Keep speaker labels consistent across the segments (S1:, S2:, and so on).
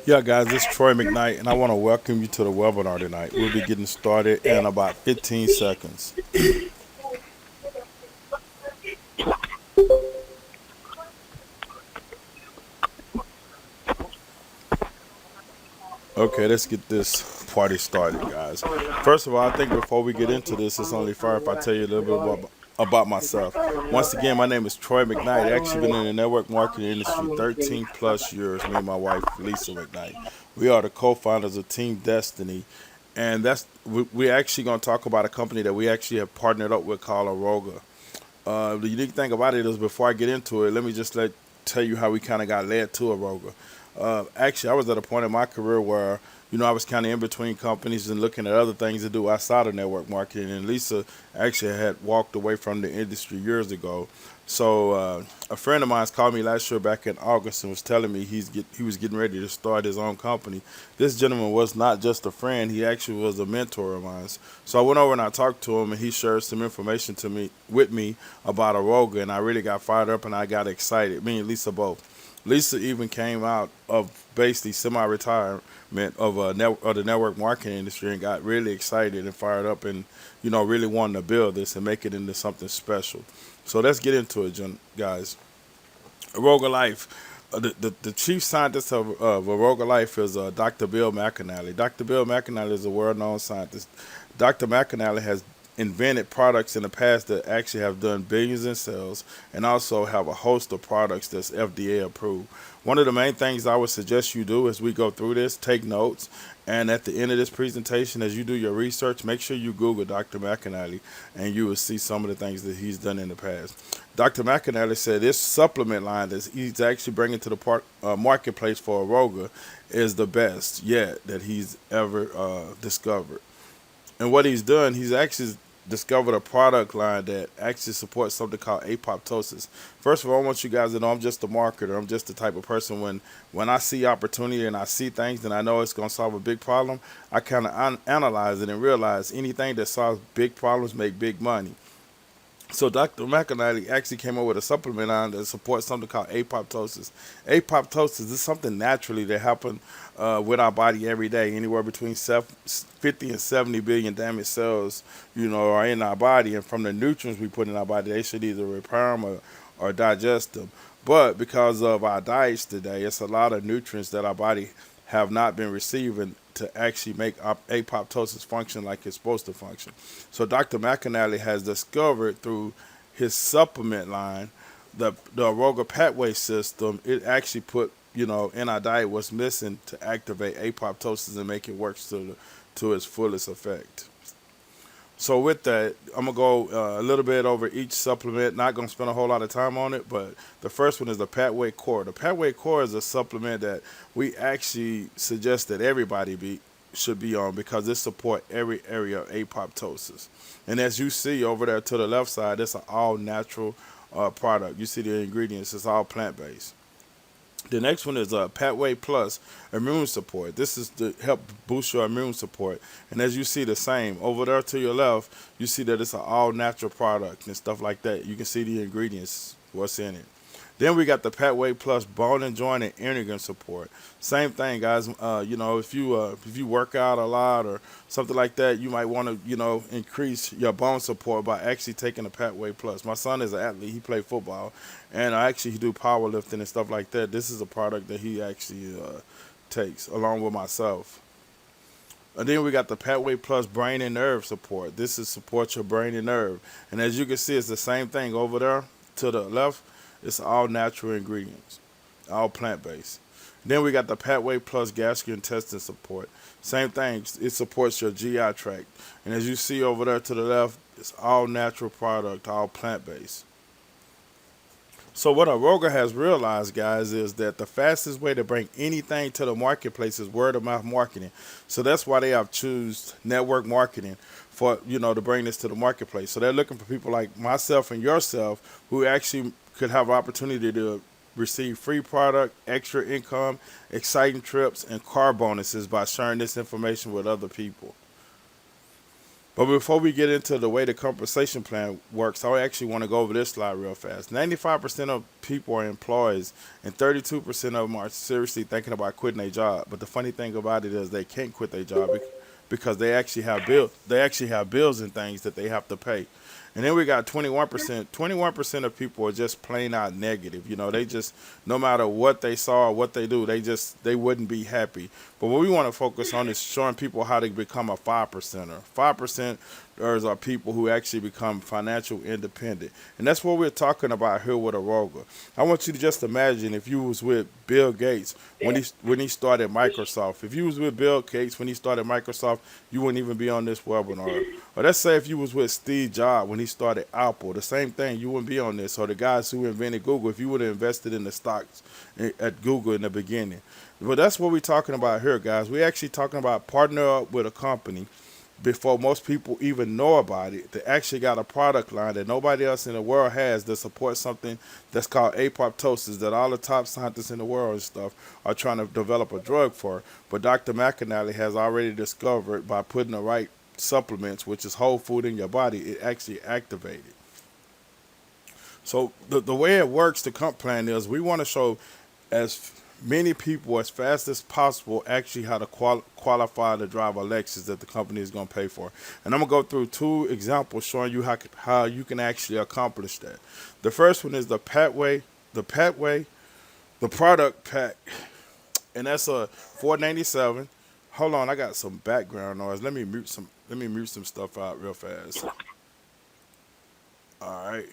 S1: Yeah, guys, this is Troy Mcknight, and I want to welcome you to the webinar tonight. We'll be getting started in about 15 seconds. Okay, let's get this party started, guys. First of all, I think before we get into this, it's only fair if I tell you a little bit about myself. Once again, my name is Troy McKnight. I've actually been in the network marketing industry 13 plus years, me and my wife, Lisa McKnight. We are the co-founders of Team Destiny, and we're actually going to talk about a company that we actually have partnered up with called Aroga. The unique thing about it is, before I get into it, let me just tell you how we kind of got led to Aroga. Actually, I was at a point in my career where I was kind of in between companies and looking at other things to do outside of network marketing. And Lisa actually had walked away from the industry years ago. So a friend of mine called me last year back in August and was telling me he was getting ready to start his own company. This gentleman was not just a friend; he actually was a mentor of mine. So I went over and I talked to him, and he shared some information to me with me about Aroga, and I really got fired up and I got excited. Me and Lisa both. Lisa even came out of basically semi-retirement of the network marketing industry and got really excited and fired up and really wanted to build this and make it into something special. So let's get into it, guys. Arogalife. The chief scientist of Arogalife is Dr. Bill McAnally. Dr. Bill McAnally is a world-known scientist. Dr. McAnally has invented products in the past that actually have done billions in sales and also have a host of products that's FDA approved. One of the main things I would suggest you do as we go through this, take notes, and at the end of this presentation, as you do your research, make sure you Google Dr. McAnally and you will see some of the things that he's done in the past. Dr. McAnally said this supplement line that he's actually bringing to the marketplace for Aroga is the best yet that he's ever discovered. And what he's done, he's actually discovered a product line that actually supports something called apoptosis. First of all, I want you guys to know I'm just a marketer. I'm just the type of person when I see opportunity and I see things and I know it's going to solve a big problem, I kind of analyze it and realize anything that solves big problems make big money. So Dr. McAnally actually came up with a supplement line that supports something called apoptosis. Apoptosis is something naturally that happens with our body every day. Anywhere between 50 and 70 billion damaged cells, are in our body, and from the nutrients we put in our body, they should either repair them or digest them. But because of our diets today, it's a lot of nutrients that our body have not been receiving to actually make apoptosis function like it's supposed to function. So Dr. McAnally has discovered through his supplement line, the Aroga pathway system, it actually put, in our diet what's missing to activate apoptosis and make it work to its fullest effect. So with that, I'm gonna go a little bit over each supplement. Not gonna spend a whole lot of time on it, but the first one is the Pathway Core. The Pathway Core is a supplement that we actually suggest that everybody should be on because it supports every area of apoptosis. And as you see over there to the left side, it's an all natural product. You see the ingredients; it's all plant based. The next one is Pathway Plus Immune Support. This is to help boost your immune support. And as you see the same, over there to your left, you see that it's an all-natural product and stuff like that. You can see the ingredients, what's in it. Then we got the Pathway Plus Bone and Joint and Energy Support. Same thing, guys. If you work out a lot or something like that, you might want to increase your bone support by actually taking the Pathway Plus. My son is an athlete; he played football, and he do powerlifting and stuff like that. This is a product that he actually takes along with myself. And then we got the Pathway Plus Brain and Nerve Support. This is support your brain and nerve. And as you can see, it's the same thing over there to the left. It's all natural ingredients, all plant based. Then we got the Pathway Plus Gastrointestinal Support. Same thing, it supports your GI tract. And as you see over there to the left, it's all natural product, all plant based. So what Aroga has realized, guys, is that the fastest way to bring anything to the marketplace is word of mouth marketing. So that's why they have choose network marketing for to bring this to the marketplace. So they're looking for people like myself and yourself who actually could have opportunity to receive free product, extra income, exciting trips, and car bonuses by sharing this information with other people. But before we get into the way the compensation plan works, I actually want to go over this slide real fast. 95% of people are employees, and 32% of them are seriously thinking about quitting their job. But the funny thing about it is they can't quit their job because they actually have bills. They actually have bills and things that they have to pay. And then we got 21%. 21% of people are just plain out negative. You know, they just, no matter what they saw or what they do, they wouldn't be happy. But what we want to focus on is showing people how to become a 5%er. 5%ers are people who actually become financial independent. And that's what we're talking about here with Aroga. I want you to just imagine if you was with Bill Gates when he started Microsoft. If you was with Bill Gates when he started Microsoft, you wouldn't even be on this webinar. Or let's say if you was with Steve Jobs when he started Apple, the same thing, you wouldn't be on this. Or the guys who invented Google, if you would have invested in the stocks at Google in the beginning. But that's what we're talking about here, guys. We're actually talking about partner up with a company before most people even know about it. They actually got a product line that nobody else in the world has that supports something that's called apoptosis that all the top scientists in the world and stuff are trying to develop a drug for. But Dr. Mcknight has already discovered by putting the right supplements, which is whole food in your body, it actually activated. So the way it works, the comp plan is we want to show as many people as fast as possible actually how to qualify to drive a Lexus that the company is going to pay for. And I'm going to go through two examples showing you how you can actually accomplish that. The first one is the product pack, and that's a $497. Hold on, I got some background noise. Let me mute some stuff out real fast. All right.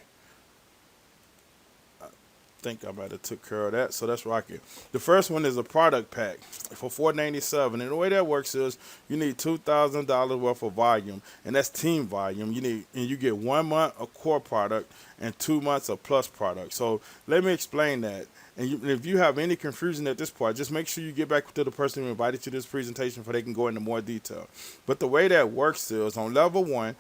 S1: Think I might have took care of that, so that's rocket. The first one is a product pack for $497, and the way that works is you need $2,000 worth of volume, and that's team volume. You get 1 month of core product and 2 months of plus product. So let me explain that. And if you have any confusion at this part, just make sure you get back to the person who invited you to this presentation so they can go into more detail. But the way that works is on level 1,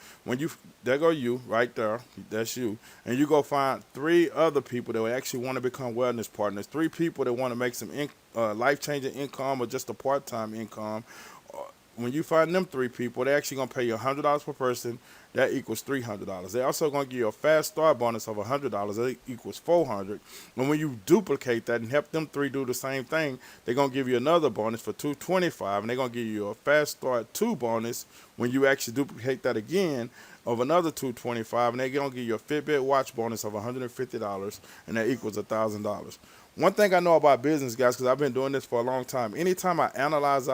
S1: there go you right there, that's you, and you go find 3 other people that actually want to become wellness partners, 3 people that want to make some life-changing income or just a part-time income. When you find them 3 people, they're actually going to pay you $100 per person. That equals $300. They're also going to give you a fast start bonus of $100. That equals $400. And when you duplicate that and help them 3 do the same thing, they're going to give you another bonus for $225, and they're going to give you a fast start 2 bonus when you actually duplicate that again of another $225, and they're going to give you a Fitbit watch bonus of $150, and that equals $1,000. One thing I know about business, guys, because I've been doing this for a long time, anytime I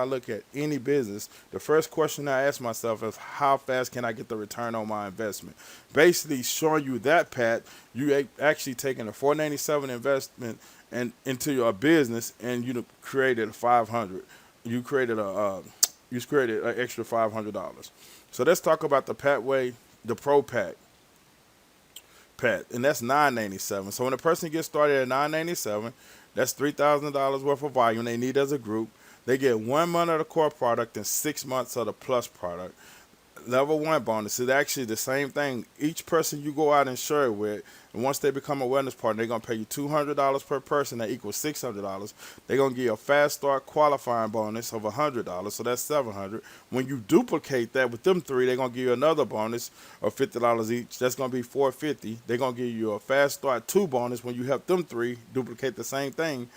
S1: look at any business, the first question I ask myself is how fast can I get the return on my investment? Basically showing you that, Pat, you actually taking a $497 investment and into your business, and you created $500. You created an extra $500. So let's talk about the the Pro Pack. And that's $997. So when a person gets started at $997, that's $3,000 worth of volume they need as a group. They get 1 month of the core product and 6 months of the plus product. Level 1 bonus is actually the same thing. Each person you go out and share it with, and once they become a wellness partner, they're going to pay you $200 per person. That equals $600. They're going to give you a fast start qualifying bonus of $100, so that's $700. When you duplicate that with them 3, they're going to give you another bonus of $50 each. That's going to be $450. They're going to give you a fast start 2 bonus when you help them 3 duplicate the same thing.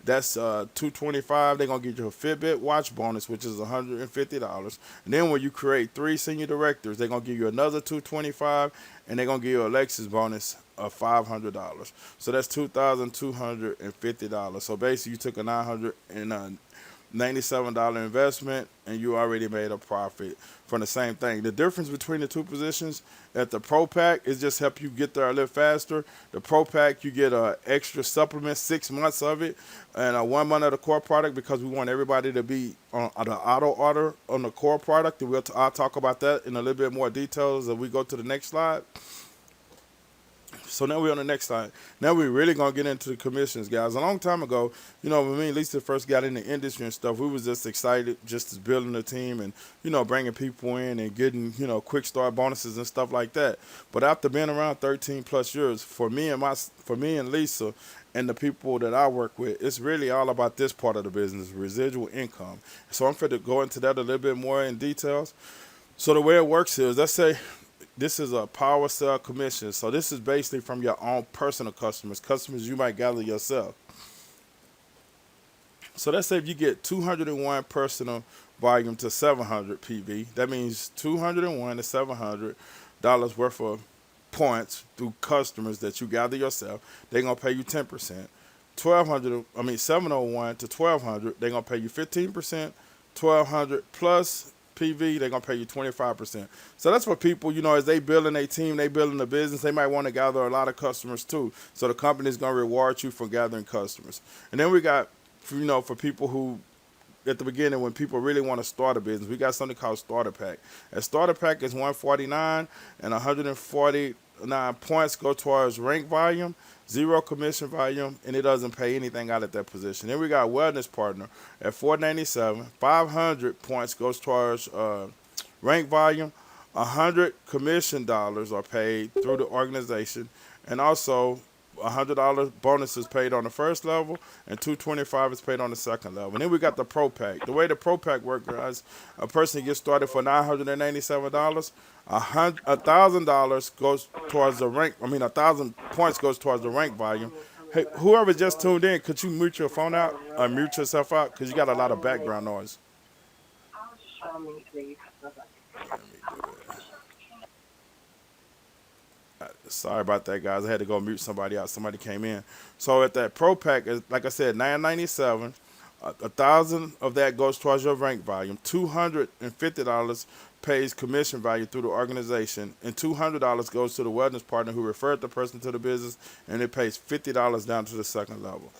S1: That's $225. They're going to get you a Fitbit watch bonus, which is $150. And then when you create 3 senior directors, they're going to give you another $225, and they're going to give you a Lexus bonus of $500. So that's $2,250. So basically you took a $997 investment, and you already made a profit from the same thing. The difference between the 2 positions at the Pro Pack is just help you get there a little faster. The Pro Pack, you get an extra supplement, 6 months of it, and 1 month of the core product, because we want everybody to be on the auto order on the core product. And I'll talk about that in a little bit more details as we go to the next slide. So now we're on the next slide. Now we're really going to get into the commissions, guys. A long time ago, when me and Lisa first got in the industry and stuff, we was just excited just building a team and, bringing people in and getting, quick start bonuses and stuff like that. But after being around 13 plus years, for me and Lisa and the people that I work with, it's really all about this part of the business, residual income. So I'm going to go into that a little bit more in details. So the way it works is, let's say this is a power sale commission. So this is basically from your own personal customers, customers you might gather yourself. So let's say if you get 201 personal volume to 700 PV, that means 201 to $700 worth of points through customers that you gather yourself. They're gonna pay you 10%. 701 to 1200, they're gonna pay you 15%. 1200 plus PV, they're gonna pay you 25%. So that's for people, as they building a team, they building a business, they might want to gather a lot of customers too. So the company's gonna reward you for gathering customers. And then we got, for people who at the beginning when people really want to start a business, we got something called starter pack. A starter pack is 149 and 149 points go towards rank volume, zero commission volume, and it doesn't pay anything out at that position. Then we got wellness partner at 497, 500 points goes towards rank volume, 100 commission dollars are paid through the organization, and also $100 bonus is paid on the first level, and $225 is paid on the second level. And then we got the Pro Pack. The way the Pro Pack works, guys, a person gets started for $987. $1,000 goes towards the rank. 1,000 points goes towards the rank volume. Hey, whoever just tuned in, could you mute your phone out or mute yourself out? Because you got a lot of background noise. Sorry about that, guys. I had to go mute somebody out. Somebody came in. So at that Pro Pack, like I said, $997. 1,000 of that goes towards your rank volume. $250 pays commission value through the organization, and $200 goes to the wellness partner who referred the person to the business, and it pays $50 down to the second level.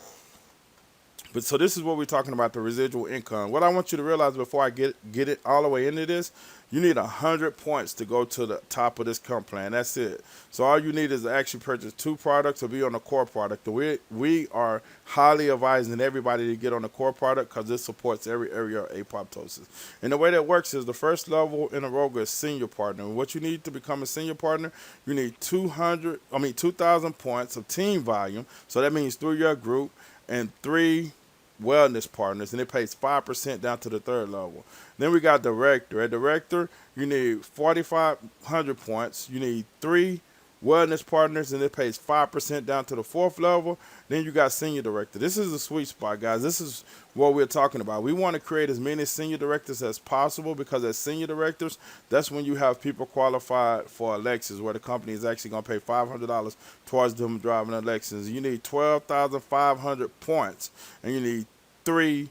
S1: But so this is what we're talking about, the residual income. What I want you to realize before I get it all the way into this, you need 100 points to go to the top of this comp plan. That's it. So all you need is to actually purchase 2 products or be on the core product. We are highly advising everybody to get on the core product because this supports every area of apoptosis. And the way that works is the first level in Aroga is senior partner. And what you need to become a senior partner, you need 2,000 points of team volume. So that means through your group and 3 wellness partners, and it pays 5% down to the third level. Then we got director. At director, you need 4,500 points. You need 3 wellness partners, and it pays 5% down to the fourth level. Then you got senior director. This is the sweet spot, guys. This is what we're talking about. We want to create as many senior directors as possible because as senior directors, that's when you have people qualified for elections where the company is actually going to pay $500 towards them driving elections. You need 12,500 points, and you need 3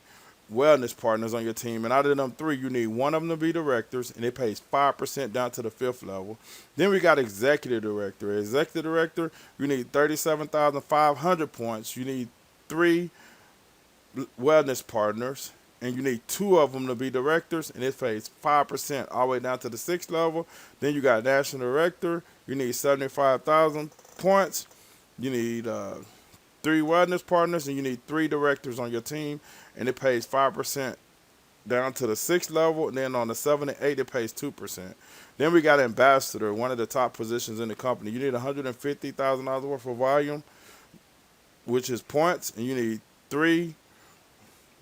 S1: wellness partners on your team, and out of them 3, you need 1 of them to be directors, and it pays 5% down to the 5th level. Then we got executive director. Executive director, you need 37,500 points. You need 3 wellness partners, and you need 2 of them to be directors, and it pays 5% all the way down to the 6th level. Then you got national director. You need 75,000 points. You need 3 wellness partners, and you need 3 directors on your team, and it pays 5% down to the 6th level, and then on the 7 and 8, it pays 2%. Then we got ambassador, one of the top positions in the company. You need $150,000 worth of volume, which is points, and you need 3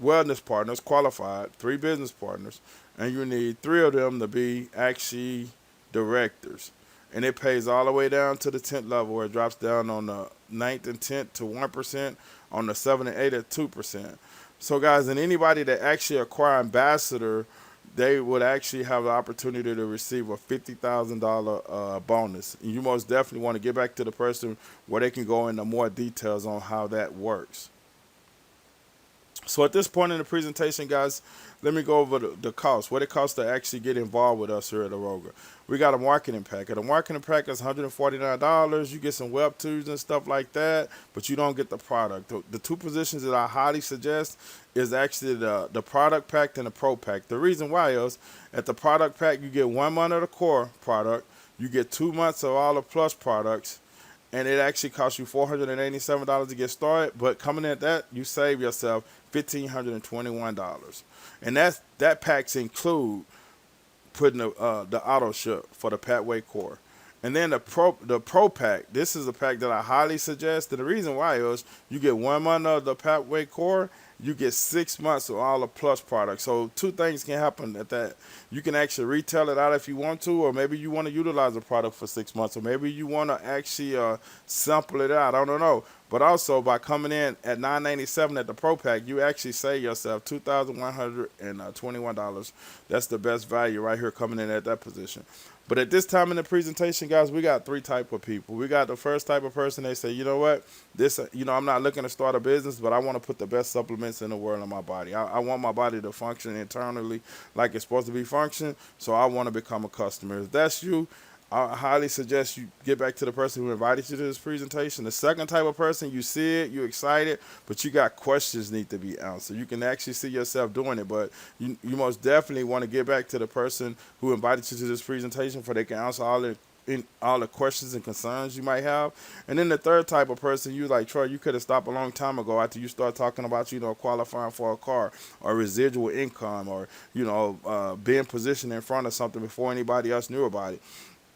S1: wellness partners qualified, 3 business partners, and you need 3 of them to be actually directors. And it pays all the way down to the 10th level, where it drops down on the 9th and 10th to 1%, on the 7 and 8 at 2%. So, guys, and anybody that actually acquire ambassador, they would actually have the opportunity to receive a $50,000 bonus. And you most definitely want to get back to the person where they can go into more details on how that works. So at this point in the presentation, guys, let me go over the cost, what it costs to actually get involved with us here at Aroga. We got a marketing pack. A marketing pack is $149. You get some web tools and stuff like that, but you don't get the product. The 2 positions that I highly suggest is actually the product pack and the pro pack. The reason why is at the product pack, you get 1 month of the core product, you get 2 months of all the plus products, and it actually costs you $487 to get started. But coming at that, you save yourself $1,521, and that packs include putting the auto ship for the Patway core, and then the pro pack. This is a pack that I highly suggest, and the reason why is you get 1 month of the Patway core, you get 6 months of all the plus products. So two things can happen at that. You can actually retail it out if you want to, or maybe you want to utilize the product for 6 months, or maybe you want to actually sample it out. I don't know. But also by coming in at $9.97 at the Pro Pack, you actually save yourself $2,121. That's the best value right here coming in at that position. But at this time in the presentation, guys, we got three type of people. We got the first type of person. They say, you know what, this, I'm not looking to start a business, but I want to put the best supplements in the world in my body. I want my body to function internally like it's supposed to be functioning. So I want to become a customer. If that's you, I highly suggest you get back to the person who invited you to this presentation. The second type of person, you see it, you're excited, but you got questions need to be answered. You can actually see yourself doing it, but you most definitely want to get back to the person who invited you to this presentation for they can answer all the questions and concerns you might have. And then the third type of person, you like, Troy, you could have stopped a long time ago after you start talking about, qualifying for a car or residual income or, being positioned in front of something before anybody else knew about it.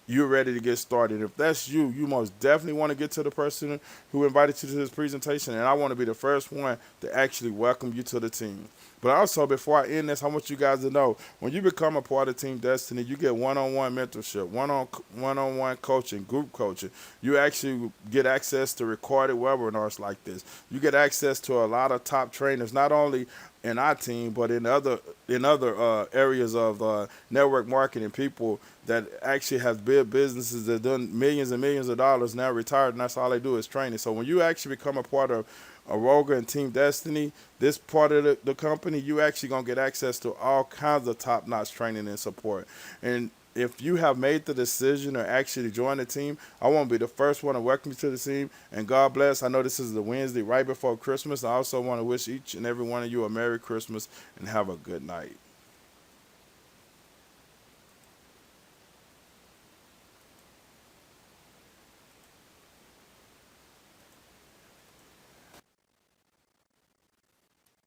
S1: You're ready to get started. If that's you, you most definitely want to get to the person who invited you to this presentation, and I want to be the first one to actually welcome you to the team. But also, before I end this, I want you guys to know, when you become a part of Team Destiny, you get one-on-one mentorship, one-on-one coaching, group coaching. You actually get access to recorded webinars like this. You get access to a lot of top trainers, not only in our team, but in other areas of network marketing, people that actually have big businesses that done millions and millions of dollars, now retired, and that's all they do is training. So when you actually become a part of Aroga and Team Destiny, this part of the company, you actually going to get access to all kinds of top-notch training and support. And if you have made the decision or actually join the team, I want to be the first one to welcome you to the team. And God bless. I know this is the Wednesday right before Christmas. I also want to wish each and every one of you a Merry Christmas and have a good night.